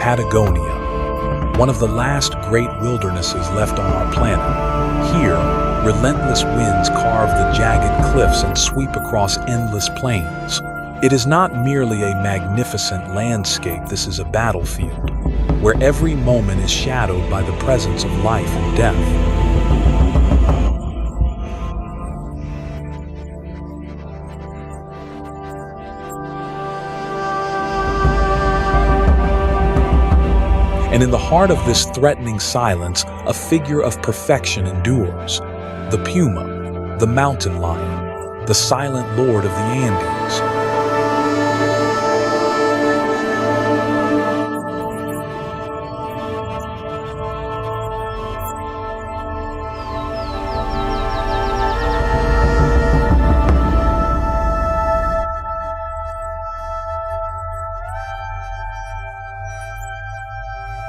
Patagonia, one of the last great wildernesses left on our planet. Here, relentless winds carve the jagged cliffs and sweep across endless plains. It is not merely a magnificent landscape, this is a battlefield, where every moment is shadowed by the presence of life and death. And in the heart of this threatening silence, a figure of perfection endures. The puma, the mountain lion, the silent lord of the Andes.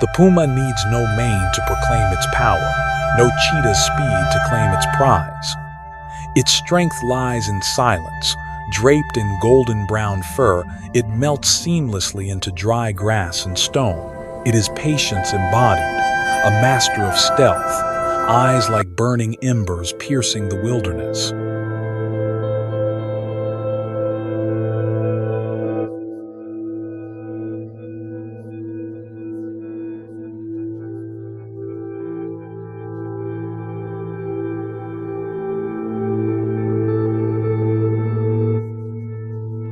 The puma needs no mane to proclaim its power, no cheetah's speed to claim its prize. Its strength lies in silence. Draped in golden brown fur, it melts seamlessly into dry grass and stone. It is patience embodied, a master of stealth, eyes like burning embers piercing the wilderness.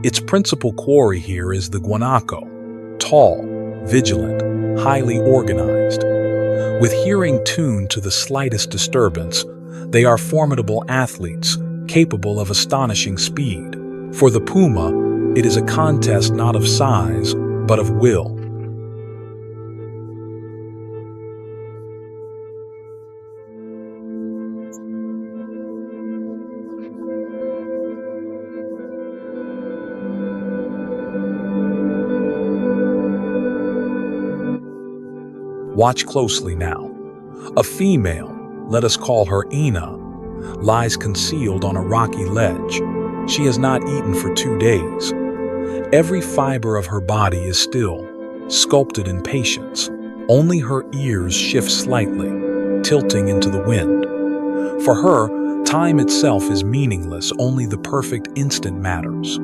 Its principal quarry here is the guanaco, tall, vigilant, highly organized. With hearing tuned to the slightest disturbance, they are formidable athletes, capable of astonishing speed. For the puma, it is a contest not of size, but of will. Watch closely now. A female, let us call her Ina, lies concealed on a rocky ledge. She has not eaten for 2 days. Every fiber of her body is still, sculpted in patience. Only her ears shift slightly, tilting into the wind. For her, time itself is meaningless, only the perfect instant matters.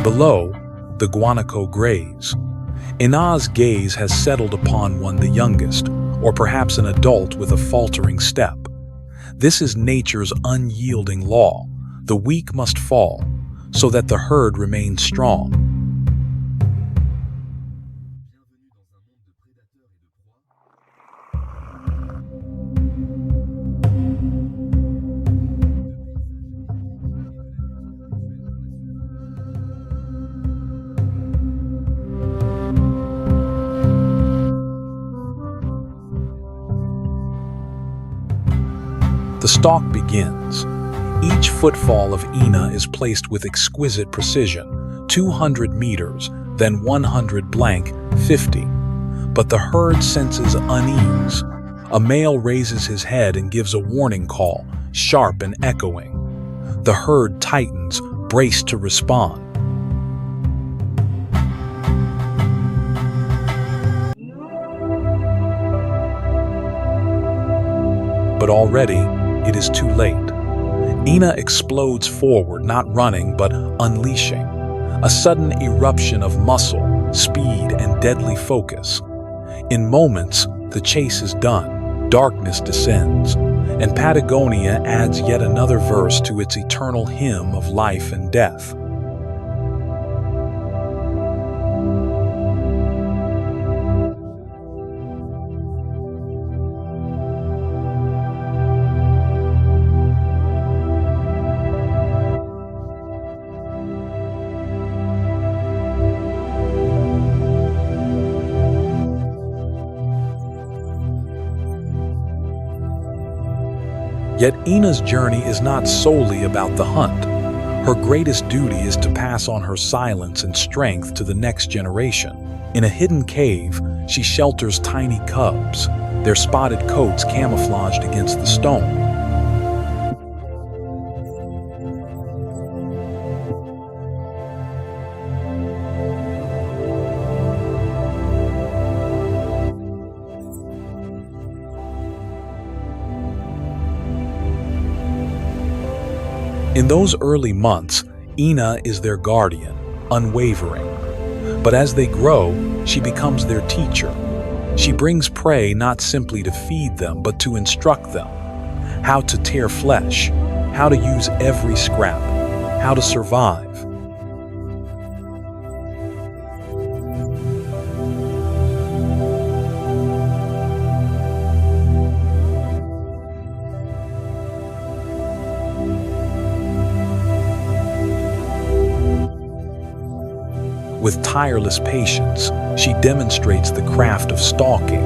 Below, the guanaco graze. Ina's gaze has settled upon one, the youngest, or perhaps an adult with a faltering step. This is nature's unyielding law. The weak must fall, so that the herd remains strong. The stalk begins. Each footfall of Ina is placed with exquisite precision, 200 meters, then 100 blank, 50. But the herd senses unease. A male raises his head and gives a warning call, sharp and echoing. The herd tightens, braced to respond. But already, it is too late. Ina explodes forward, not running, but unleashing. A sudden eruption of muscle, speed, and deadly focus. In moments, the chase is done, darkness descends, and Patagonia adds yet another verse to its eternal hymn of life and death. Yet Ina's journey is not solely about the hunt. Her greatest duty is to pass on her silence and strength to the next generation. In a hidden cave, she shelters tiny cubs, their spotted coats camouflaged against the stone. In those early months, Ina is their guardian, unwavering. But as they grow, she becomes their teacher. She brings prey not simply to feed them, but to instruct them. How to tear flesh, how to use every scrap, how to survive. With tireless patience, she demonstrates the craft of stalking,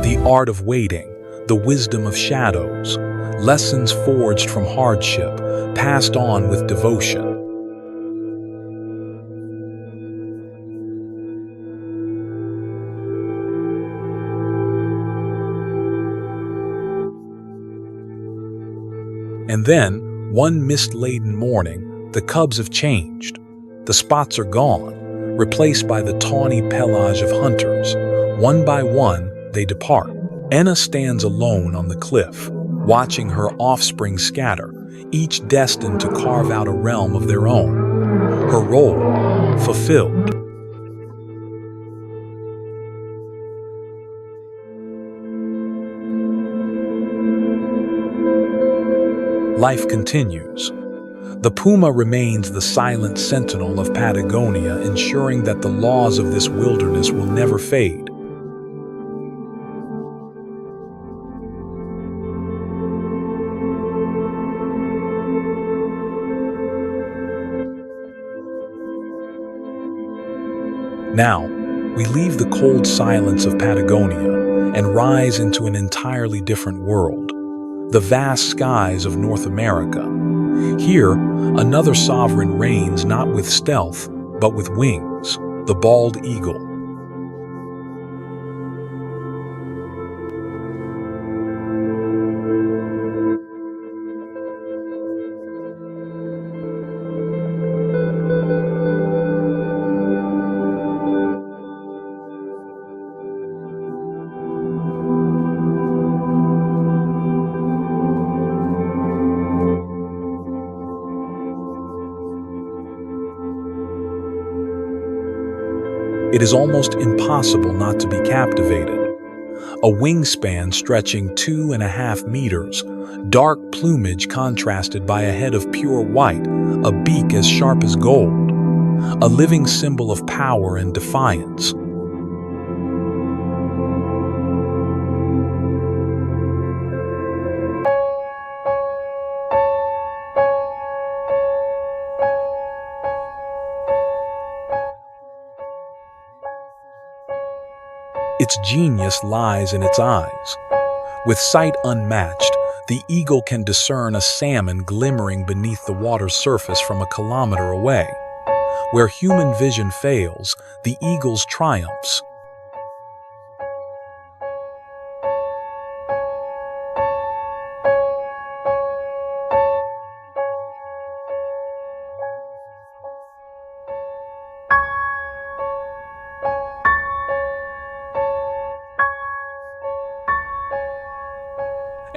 the art of waiting, the wisdom of shadows, lessons forged from hardship, passed on with devotion. And then, one mist-laden morning, the cubs have changed. The spots are gone, replaced by the tawny pelage of hunters. One by one, they depart. Enna stands alone on the cliff, watching her offspring scatter, each destined to carve out a realm of their own. Her role, fulfilled. Life continues. The puma remains the silent sentinel of Patagonia, ensuring that the laws of this wilderness will never fade. Now, we leave the cold silence of Patagonia and rise into an entirely different world, the vast skies of North America. Here, another sovereign reigns not with stealth, but with wings, the bald eagle. It is almost impossible not to be captivated. A wingspan stretching 2.5 meters, dark plumage contrasted by a head of pure white, a beak as sharp as gold, a living symbol of power and defiance. Its genius lies in its eyes. With sight unmatched, the eagle can discern a salmon glimmering beneath the water's surface from a kilometer away. Where human vision fails, the eagle's triumphs.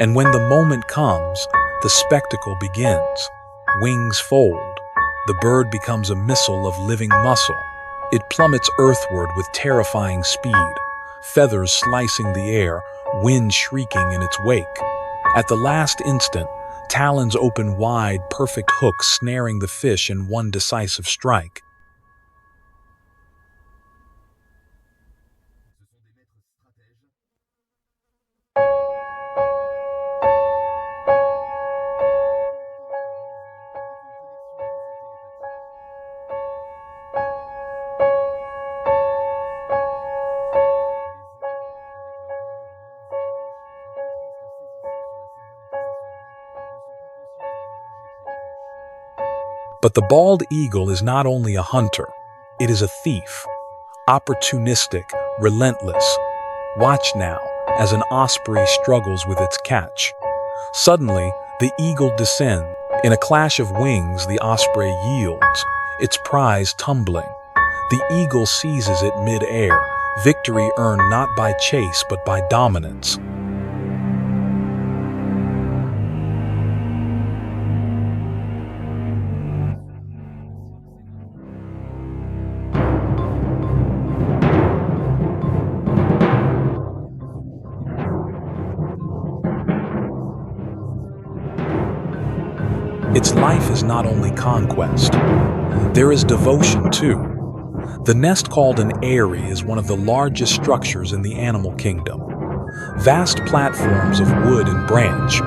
And when the moment comes, the spectacle begins. Wings fold. The bird becomes a missile of living muscle. It plummets earthward with terrifying speed, feathers slicing the air, wind shrieking in its wake. At the last instant, talons open wide, perfect hooks snaring the fish in one decisive strike. But the bald eagle is not only a hunter, it is a thief. Opportunistic, relentless. Watch now as an osprey struggles with its catch. Suddenly, the eagle descends. In a clash of wings, the osprey yields, its prize tumbling. The eagle seizes it mid-air, victory earned not by chase but by dominance. Its life is not only conquest. There is devotion too. The nest called an eyrie is one of the largest structures in the animal kingdom. Vast platforms of wood and branch,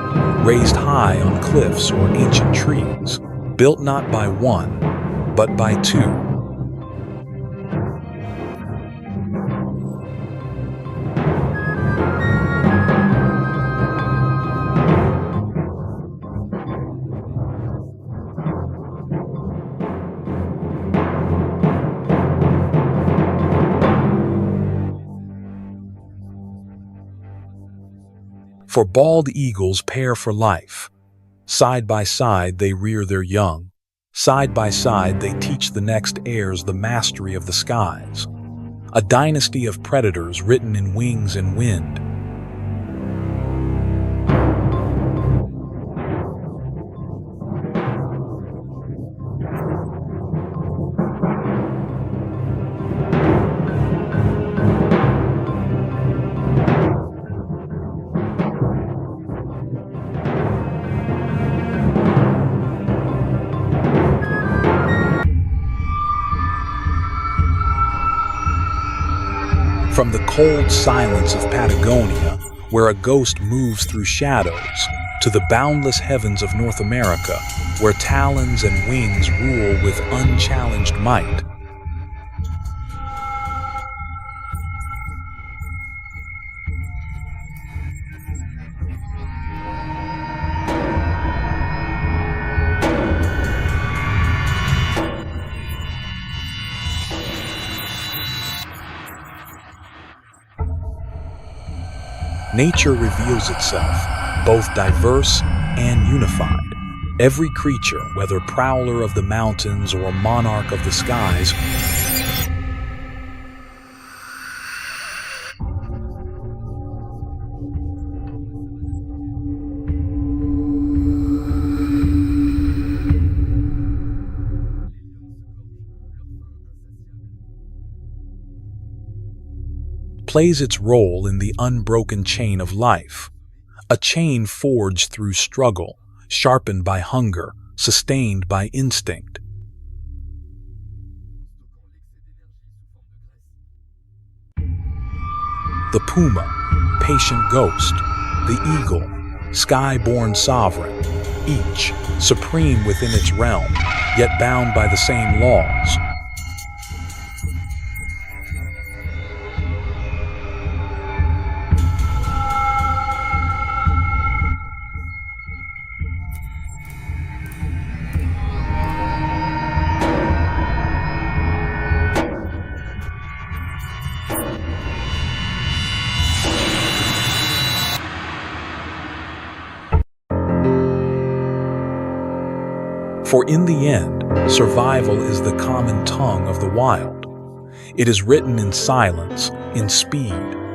raised high on cliffs or ancient trees, built not by one, but by two. For bald eagles pair for life. Side by side they rear their young. Side by side they teach the next heirs the mastery of the skies. A dynasty of predators written in wings and wind. From the cold silence of Patagonia, where a ghost moves through shadows, to the boundless heavens of North America, where talons and wings rule with unchallenged might. Nature reveals itself, both diverse and unified. Every creature, whether prowler of the mountains or monarch of the skies, plays its role in the unbroken chain of life, a chain forged through struggle, sharpened by hunger, sustained by instinct. The puma, patient ghost, the eagle, sky-born sovereign, each supreme within its realm, yet bound by the same laws. For in the end, survival is the common tongue of the wild. It is written in silence, in speed,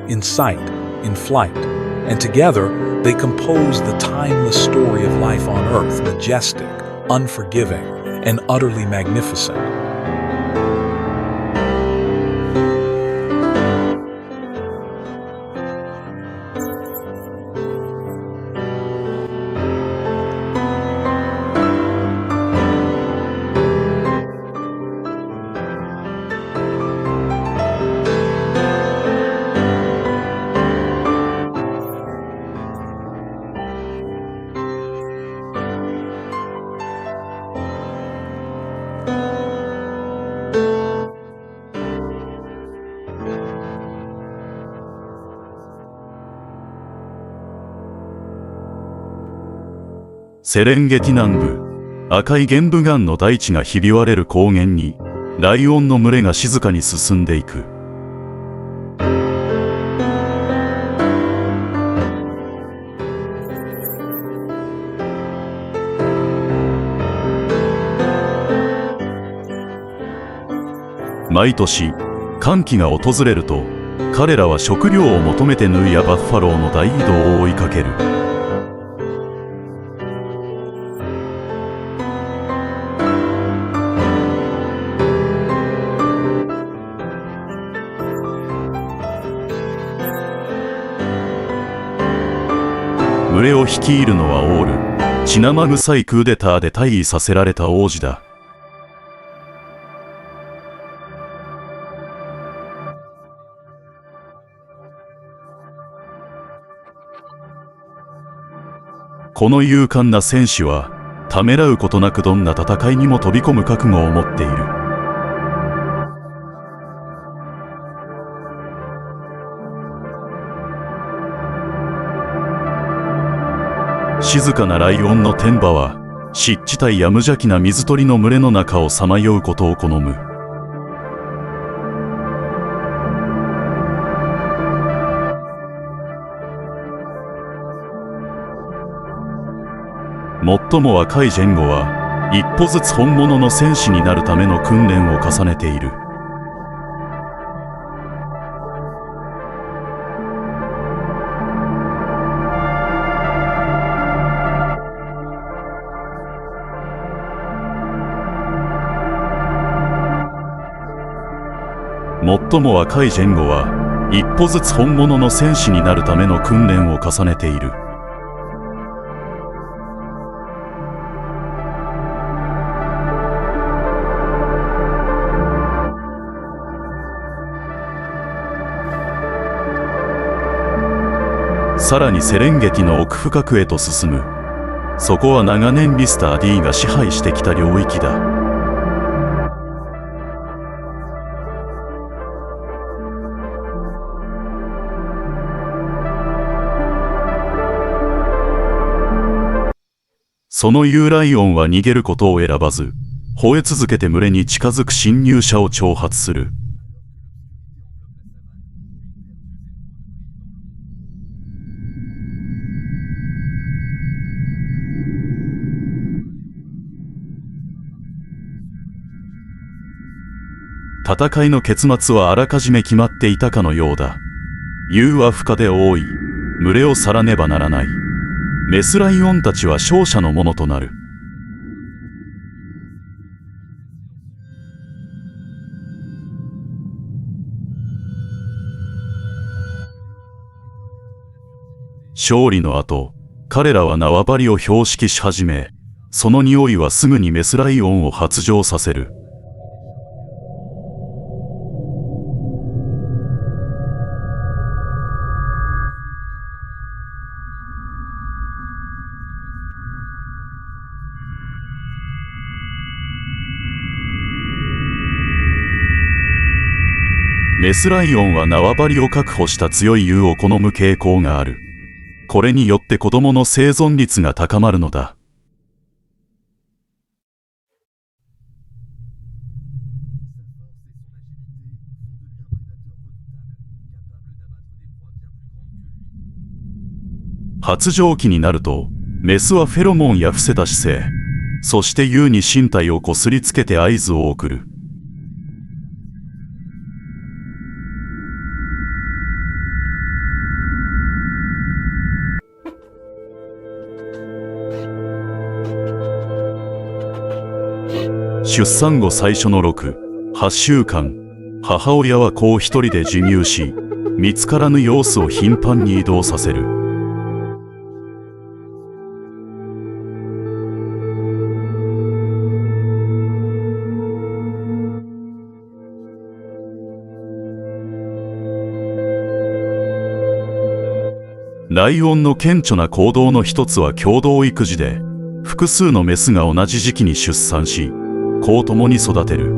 in sight, in flight, and together they compose the timeless story of life on Earth, majestic, unforgiving, and utterly magnificent.セレンゲティ南部、赤い玄武岩の大地がひび割れる高原に、ライオンの群れが静かに進んでいく。毎年、乾季が訪れると、彼らは食料を求めてヌーやバッファローの大移動を追いかける。群れを率いるのはオール、血生臭いクーデターで退位させられた王子だ。この勇敢な戦士は、ためらうことなくどんな戦いにも飛び込む覚悟を持っている。静かなライオンの天馬は、湿地帯や無邪気な水鳥の群れの中をさまようことを好む。最も若いジェンゴは、一歩ずつ本物の戦士になるための訓練を重ねている。最も若いジェンゴは、一歩ずつ本物の戦士になるための訓練を重ねている。さらにセレンゲティの奥深くへと進む。そこは長年ミスター D が支配してきた領域だ。そのユーライオンは逃げることを選ばず、吠え続けて群れに近づく侵入者を挑発する。戦いの結末はあらかじめ決まっていたかのようだ。優は深で多い。群れを去らねばならない。メスライオンたちは勝者のものとなる。勝利の後、彼らは縄張りを標識し始め、その匂いはすぐにメスライオンを発情させる。メスライオンは縄張りを確保した強い優を好む傾向がある。これによって子供の生存率が高まるのだ。発情期になると、メスはフェロモンや伏せた姿勢、そして優に身体をこすりつけて合図を送る。出産後最初の6、8週間、母親は子を一人で授乳し、見つからぬ様子を頻繁に移動させる。ライオンの顕著な行動の一つは共同育児で、複数のメスが同じ時期に出産し、子を共に育てる。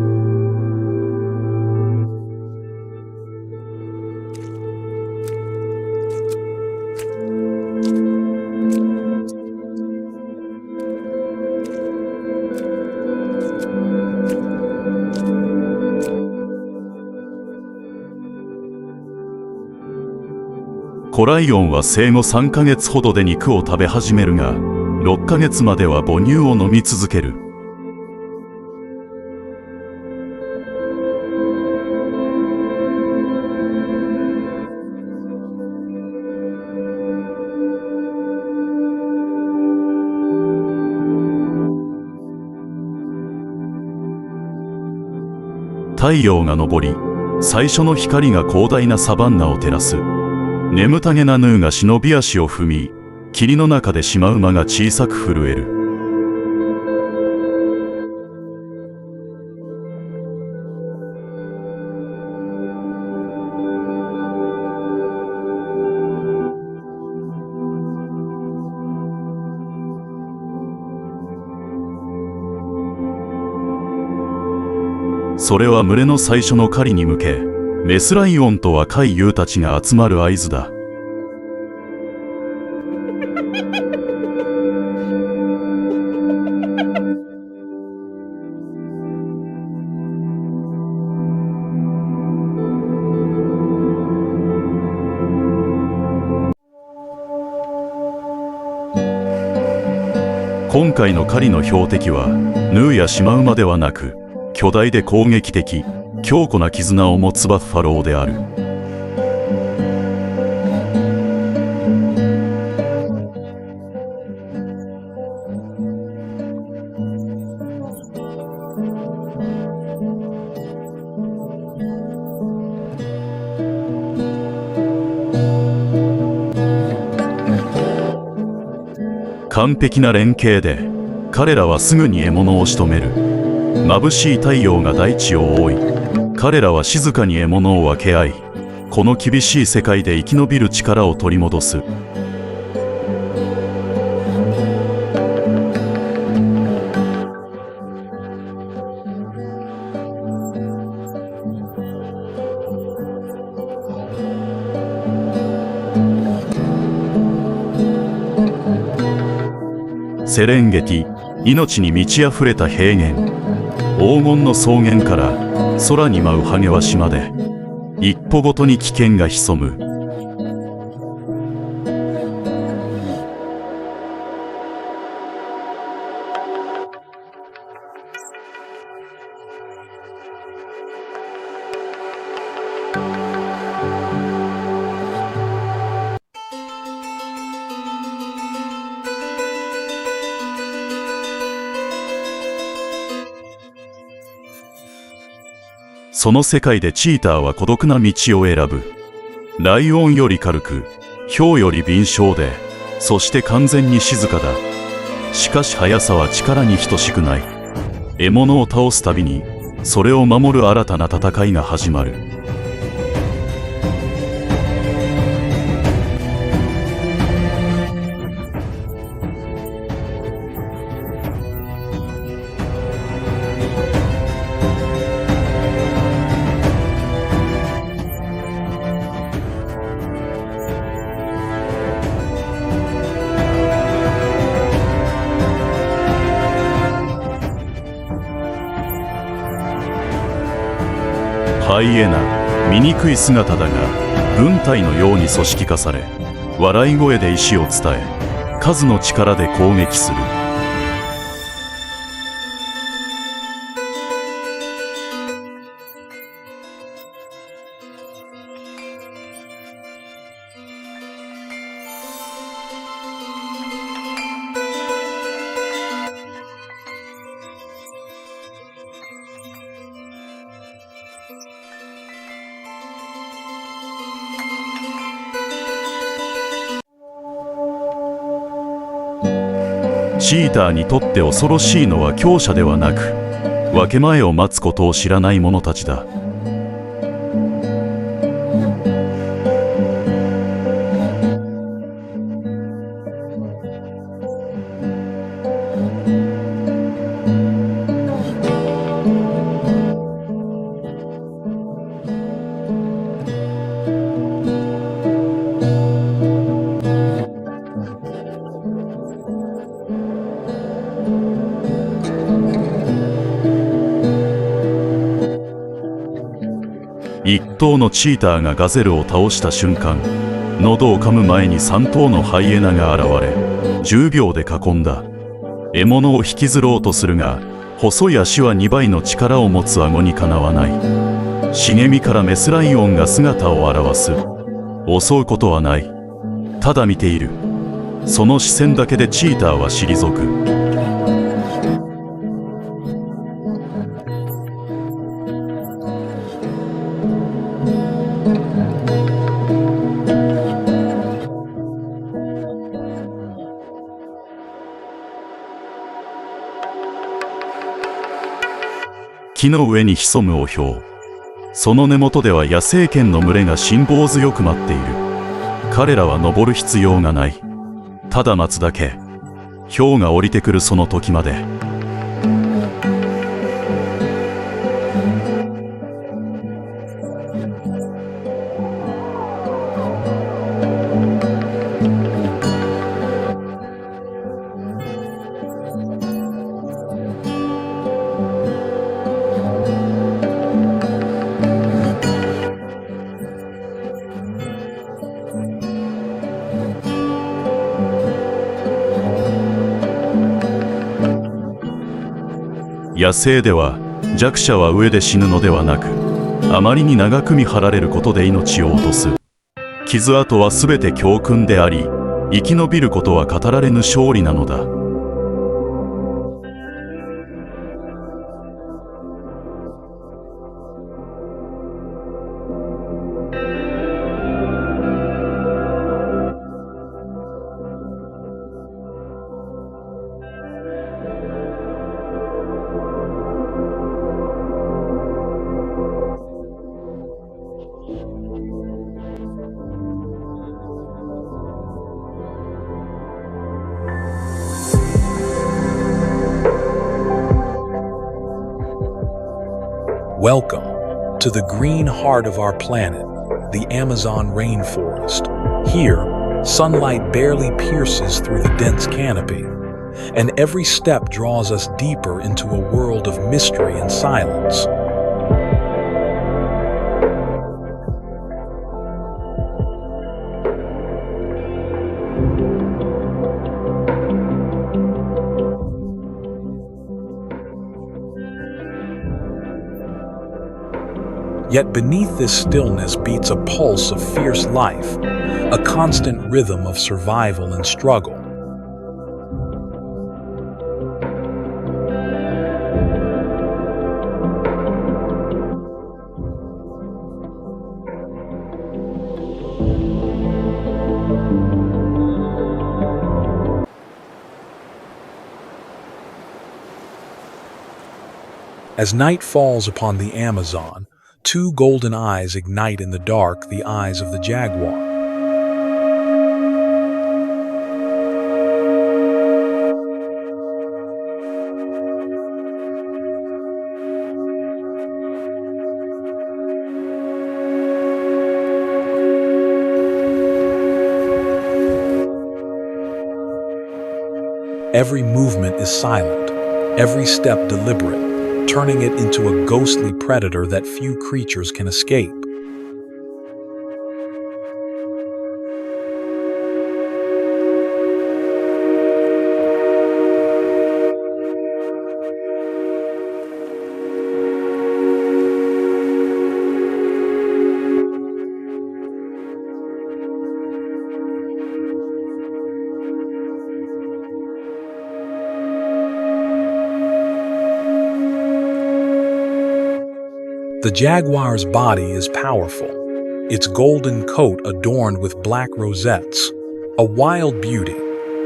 子ライオンは生後3ヶ月ほどで肉を食べ始めるが、6ヶ月までは母乳を飲み続ける。太陽が昇り、最初の光が広大なサバンナを照らす。眠たげなヌーが忍び足を踏み、霧の中でシマウマが小さく震える。それは群れの最初の狩りに向け、メスライオンと若い雄たちが集まる合図だ。今回の狩りの標的はヌーやシマウマではなく、巨大で攻撃的、強固な絆を持つバッファローである。完璧な連携で彼らはすぐに獲物を仕留める。眩しい太陽が大地を覆い、彼らは静かに獲物を分け合い、この厳しい世界で生き延びる力を取り戻す。セレンゲティ、命に満ち溢れた平原。黄金の草原から空に舞うハゲワシまで、一歩ごとに危険が潜む。その世界でチーターは孤独な道を選ぶ。ライオンより軽く、ヒョウより敏捷で、そして完全に静かだ。しかし速さは力に等しくない。獲物を倒すたびに、それを守る新たな戦いが始まる。ハイエナ、醜い姿だが軍隊のように組織化され、笑い声で意志を伝え、数の力で攻撃する。チーターにとって恐ろしいのは強者ではなく、分け前を待つことを知らない者たちだ。一頭のチーターがガゼルを倒した瞬間、喉を噛む前に3頭のハイエナが現れ、10秒で囲んだ。獲物を引きずろうとするが、細い足は2倍の力を持つ顎にかなわない。茂みからメスライオンが姿を現す。襲うことはない。ただ見ている。その視線だけでチーターは退く。木の上に潜むオヒョウ。その根元では野生犬の群れが辛抱強く待っている。彼らは登る必要がない。ただ待つだけ。雹が降りてくるその時まで。野生では弱者は上で死ぬのではなく、あまりに長く見張られることで命を落とす。傷跡はすべて教訓であり、生き延びることは語られぬ勝利なのだ。Welcome to the green heart of our planet, the Amazon rainforest. Here, sunlight barely pierces through the dense canopy, and every step draws us deeper into a world of mystery and silence. Yet beneath this stillness beats a pulse of fierce life, a constant rhythm of survival and struggle. As night falls upon the Amazon, two golden eyes ignite in the dark, the eyes of the jaguar. Every movement is silent, every step deliberate, turning it into a ghostly predator that few creatures can escape. The jaguar's body is powerful, its golden coat adorned with black rosettes, a wild beauty,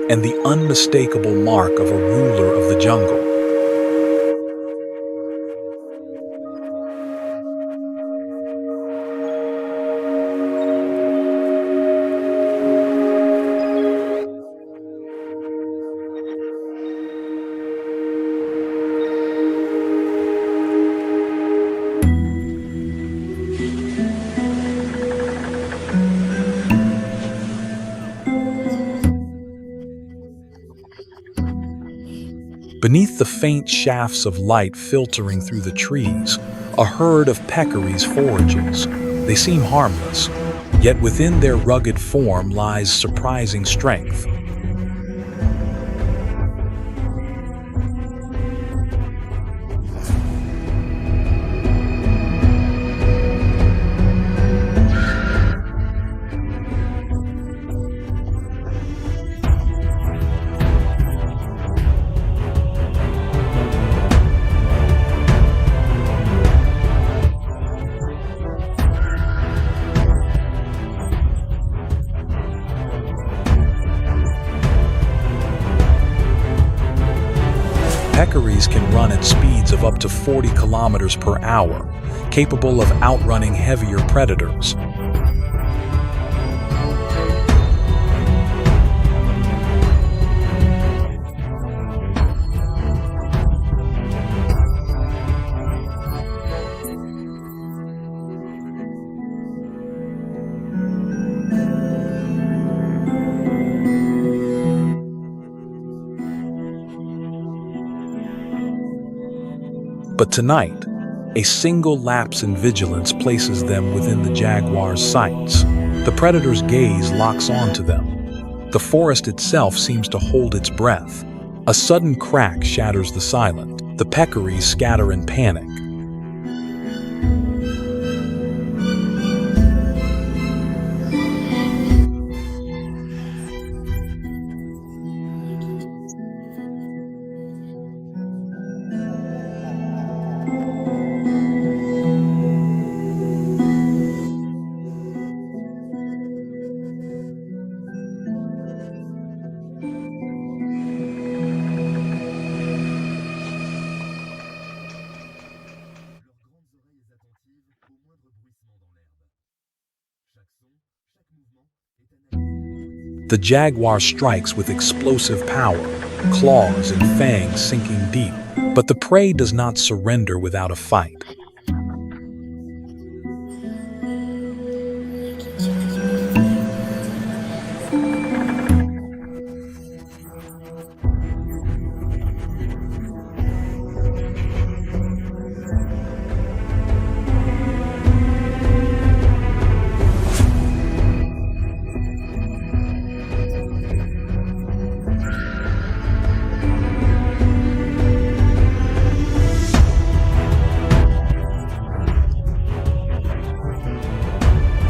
and the unmistakable mark of a ruler of the jungle. Beneath the faint shafts of light filtering through the trees, a herd of peccaries forages. They seem harmless, yet within their rugged form lies surprising strength. Peccaries can run at speeds of up to 40 kilometers per hour, capable of outrunning heavier predators. But tonight, a single lapse in vigilance places them within the jaguar's sights. The predator's gaze locks onto them. The forest itself seems to hold its breath. A sudden crack shatters the silence. The peccaries scatter in panic. The jaguar strikes with explosive power, claws and fangs sinking deep. But the prey does not surrender without a fight.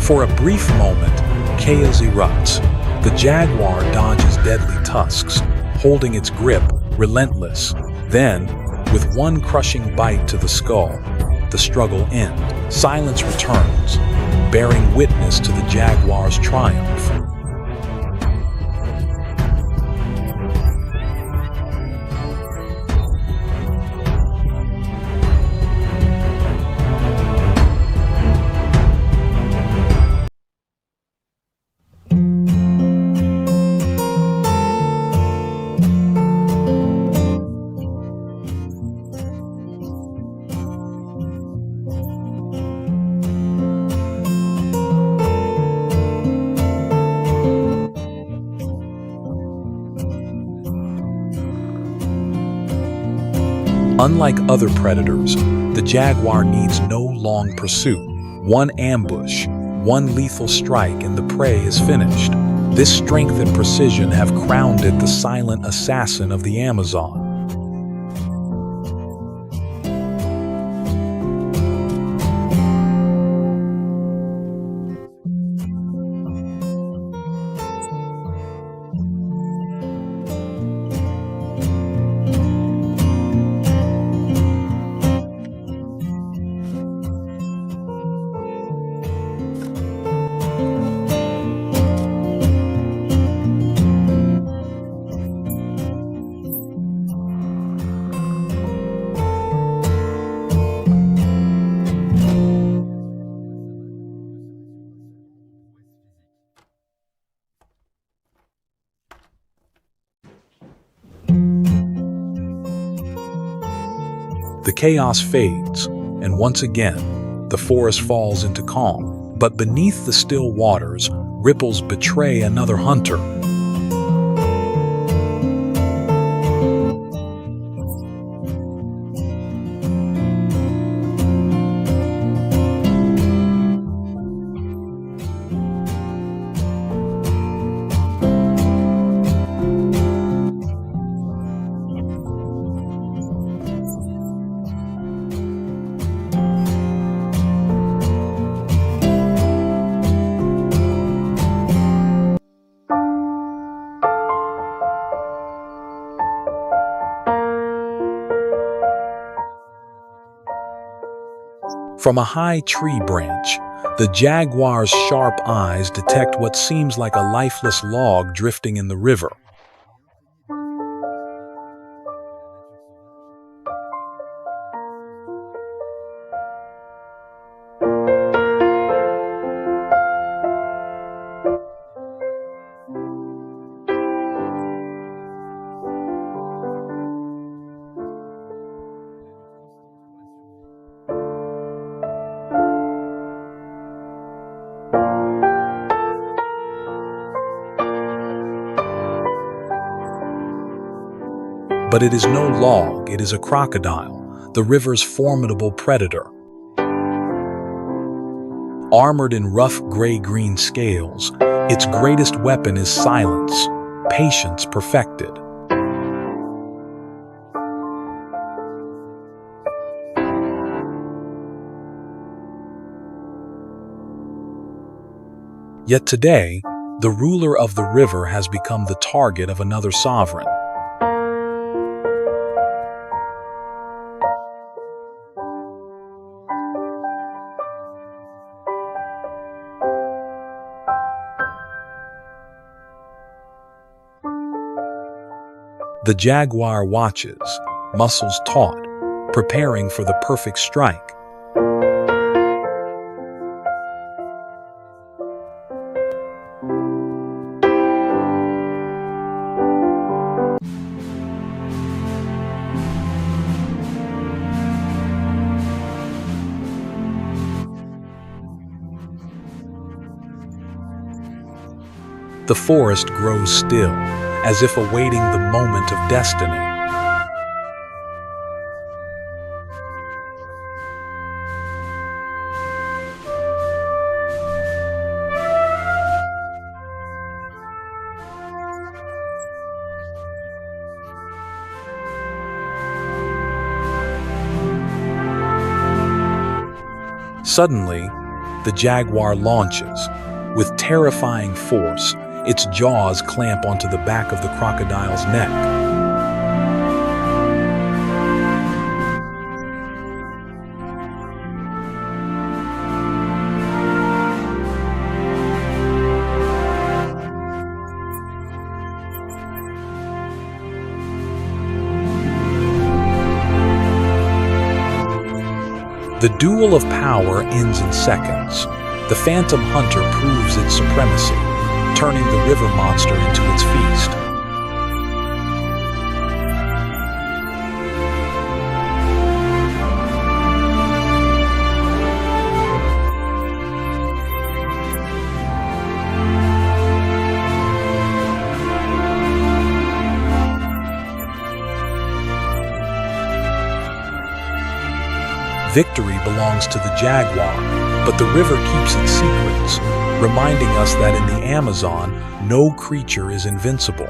For a brief moment, chaos erupts. The jaguar dodges deadly tusks, holding its grip, relentless. Then, with one crushing bite to the skull, the struggle ends. Silence returns, bearing witness to the jaguar's triumph. Unlike other predators, the jaguar needs no long pursuit. One ambush, one lethal strike, and the prey is finished. This strength and precision have crowned it the silent assassin of the Amazon. The chaos fades, and once again, the forest falls into calm. But beneath the still waters, ripples betray another hunter. From a high tree branch, the jaguar's sharp eyes detect what seems like a lifeless log drifting in the river. But it is no log, it is a crocodile, the river's formidable predator. Armored in rough gray-green scales, its greatest weapon is silence, patience perfected. Yet today, the ruler of the river has become the target of another sovereign. The jaguar watches, muscles taut, preparing for the perfect strike. The forest grows still, as if awaiting the moment of destiny. Suddenly, the jaguar launches. With terrifying force, its jaws clamp onto the back of the crocodile's neck. The duel of power ends in seconds. The phantom hunter proves its supremacy, turning the river monster into its feast. Victory belongs to the jaguar, but the river keeps its secrets, reminding us that in the Amazon, no creature is invincible.